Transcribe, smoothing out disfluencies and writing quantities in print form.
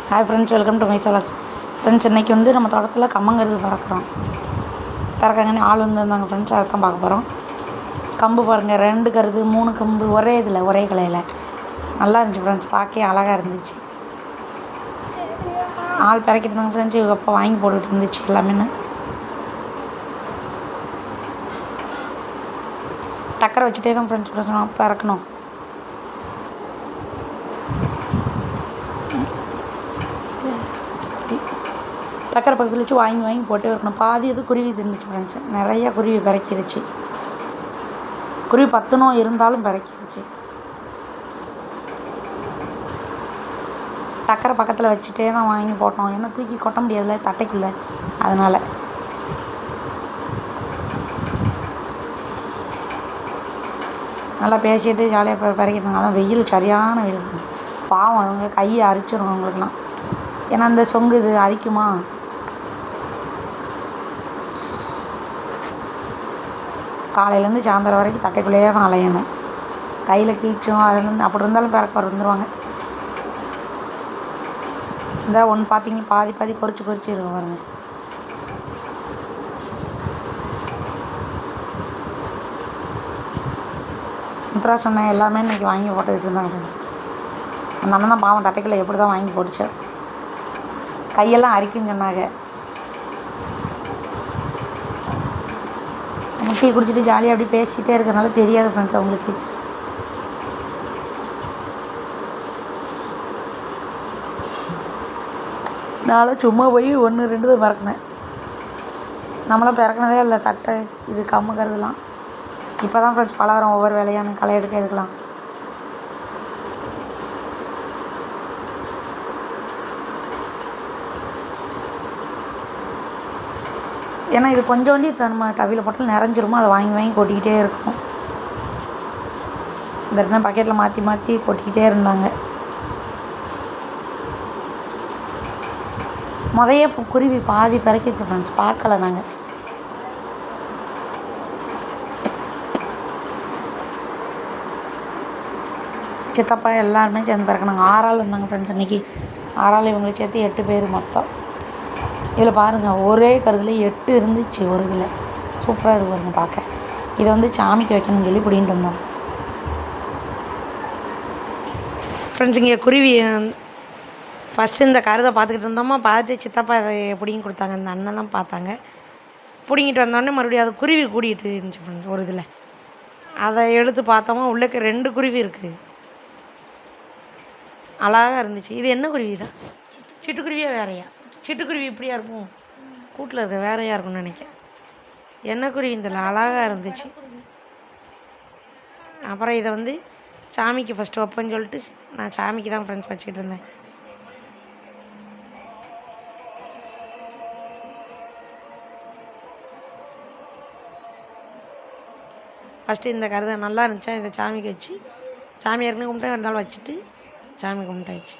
Hi friends, welcome to my சலாக்ஸ். Friends, இன்றைக்கி வந்து நம்ம தோட்டத்தில் கம்மங்கருது பறக்கங்கன்னு ஆள் வந்துருந்தாங்க ஃப்ரெண்ட்ஸ். அதை தான் பார்க்க போகிறோம். கம்பு பாருங்கள், 2 கருது 3 கம்பு ஒரே இதில் ஒரே கிளையில் நல்லா இருந்துச்சு ஃப்ரெண்ட்ஸ். பார்க்க அழகாக இருந்துச்சு. ஆள் பறக்கிட்டு இருந்தாங்க ஃப்ரெண்ட்ஸ். இவங்க அப்போ வாங்கி போட்டுக்கிட்டு இருந்துச்சு எல்லாமே. டக்கரை வச்சுட்டே தான் ஃப்ரெண்ட்ஸ் பறக்கணும். டக்கரை பக்கத்தில் வச்சு வாங்கி போட்டே இருக்கணும். பாதி இது குருவி இருந்துச்சு ஃப்ரெண்ட்ஸ். நிறையா குருவி பிறக்கிருச்சு. குருவி 10 இருந்தாலும் பிறக்கிருச்சு. டக்கரை பக்கத்தில் வச்சுட்டே தான் வாங்கி போட்டோம். ஏன்னா தூக்கி கொட்ட முடியாதுல்ல தட்டைக்குள்ளே, அதனால். நல்லா பேசிட்டு ஜாலியாக பறக்கிட்டு வெயில் சரியான வெயில். பாவம், அவங்க கையை அரிச்சிடும் அவங்களுக்குலாம். ஏன்னா அந்த சொங்கு இது அரிக்குமா. காலையிலேருந்து சாயந்தரம் வரைக்கும் தட்டைக்குள்ளேயே தான் அலையணும். கையில் கீச்சும். அதுலேருந்து அப்படி இருந்தாலும் பிறக்க வந்துடுவாங்க. இந்த ஒன்று பார்த்தீங்கன்னா பாதி பொறிச்சு இருக்கும் பாருங்க. முத்ரா சொன்ன எல்லாமே இன்றைக்கி வாங்கி போட்டுக்கிட்டு இருந்தாங்க ஃப்ரெண்ட்ஸ். அந்த அண்ணன் தான் பாவம் தட்டைக்குள்ளே எப்படி தான் வாங்கி போட்டுச்சு. கையெல்லாம் அரிக்குன்னு சொன்னாங்க. டீ குடிச்சிட்டு ஜாலியாக அப்படி பேசிகிட்டே இருக்கிறனால தெரியாது ஃப்ரெண்ட்ஸ் அவங்களுக்கு. நான் சும்மா போய் 1 2 தான் பறக்கினேன். நம்மளாம் பிறக்கினதே இல்லை தட்டை இது கம்முக்கிறதுலாம். இப்போ தான் ஃப்ரெண்ட்ஸ் பலவரம் ஒவ்வொரு வேலையான களை எடுக்க இதுக்கெலாம். ஏன்னா இது கொஞ்சோண்டி நம்ம டவியில் போட்டாலும் நிறைஞ்சிருமோ. அதை வாங்கி கொட்டிக்கிட்டே இருக்கணும். இந்த இடத்துல பக்கெட்டில் மாற்றி கொட்டிக்கிட்டே இருந்தாங்க. குருவி பாதி பிறக்கிடுச்சு ஃப்ரெண்ட்ஸ். பார்க்கல நாங்கள். சித்தப்பா எல்லாருமே சேர்ந்து பிறக்கினாங்க. 6 ஆள் இருந்தாங்க ஃப்ரெண்ட்ஸ் இன்றைக்கி. 6 ஆள் இவங்களை சேர்த்து 8 பேர் மொத்தம். இதில் பாருங்கள், ஒரே கருதில் 8 இருந்துச்சு ஒரு இதில். சூப்பராக இருக்கு பாருங்க பார்க்க. இதை வந்து சாமிக்கு வைக்கணும்னு சொல்லி பிடிங்கிட்டு வந்தோம் ஃப்ரெண்ட்ஸ். இங்கே குருவி ஃபஸ்ட்டு இந்த கருதை பார்த்துக்கிட்டு இருந்தோமா. பார்த்துட்டு சித்தப்பா அதை பிடிங்கி கொடுத்தாங்க. இந்த அண்ணன் தான் பார்த்தாங்க. பிடிங்கிட்டு வந்தோடனே மறுபடியும் அது குருவி கூடிட்டு இருந்துச்சு ஃப்ரெண்ட்ஸ் ஒரு இதில். அதை எடுத்து பார்த்தோமா, உள்ளே 2 குருவி இருக்குது. அழகாக இருந்துச்சு. இது என்ன குருவி தான்? சிட்டுக்குருவியே வேறையா? சிட்டுக்குருவி இப்படியா இருக்கும்? கூட்டில் இருக்க வேறையாக இருக்கும்னு நினைக்கிறேன். என்ன குருவின்னு தெரியல, அழகாக இருந்துச்சு. அப்புறம் இதை வந்து சாமிக்கு ஃபஸ்ட்டு வைப்பேன்னு சொல்லிட்டு நான் சாமிக்கு தான் ஃப்ரெண்ட்ஸ் வச்சுக்கிட்டு இருந்தேன். ஃபஸ்ட்டு இந்த கருதை நல்லா இருந்துச்சா, இதை சாமிக்கு வச்சு சாமி ஏற்கனவே கும்பிட்டா இருந்தாலும் வச்சுட்டு சாமி கும்பிட்டாச்சு.